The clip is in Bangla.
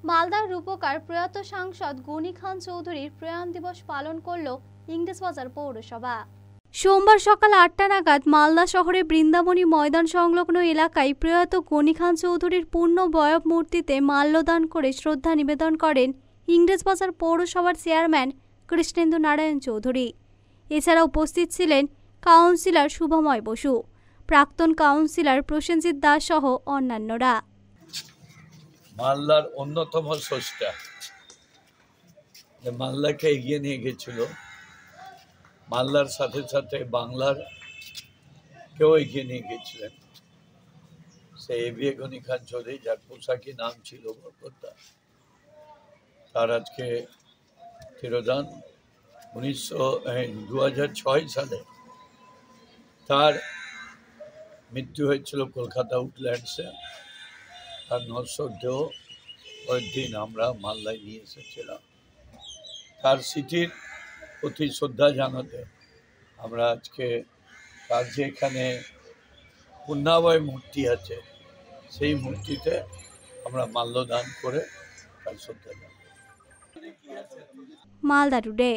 মালদার রূপকার প্রয়াত সাংসদ গনি খান চৌধুরীর প্রয়াণ দিবস পালন করল ইংরেজবাজার পৌরসভা। সোমবার সকাল ৮টা নাগাদ মালদা শহরে বৃন্দাবনী ময়দান সংলগ্ন এলাকায় প্রয়াত গনি খান চৌধুরীর পূর্ণ বয়ব মূর্তিতে মাল্যদান করে শ্রদ্ধা নিবেদন করেন ইংরেজবাজার পৌরসভার চেয়ারম্যান কৃষ্ণেন্দু নারায়ণ চৌধুরী। এছাড়া উপস্থিত ছিলেন কাউন্সিলর শুভময় বসু, প্রাক্তন কাউন্সিলর প্রসেনজিৎ দাস সহ অন্যান্যরা। মালদার অন্যতম স্রষ্টা, মালদাকে এগিয়ে নিয়ে গেছিল, মালদার সাথে সাথে বাংলার কেউ এগিয়ে নিয়ে গেছিলেন। সে এ.বি.এ. গনি খান চৌধুরী, যার পোশাকি নাম ছিল বরকতা, তার আজকে তিরোধান 2006 সালে তার মৃত্যু হয়েছিল কলকাতা উডল্যান্ডসে। তার নশ্বর দেহ কয়েকদিন আমরা মালদায় নিয়ে এসেছিলাম। তার স্মৃতির প্রতি শ্রদ্ধা জানাতে আমরা আজকে তার যে এখানে পূর্ণাবয় মূর্তি আছে, সেই মূর্তিতে আমরা মাল্যদান করে তার শ্রদ্ধা জানাই। মালদা টুডে।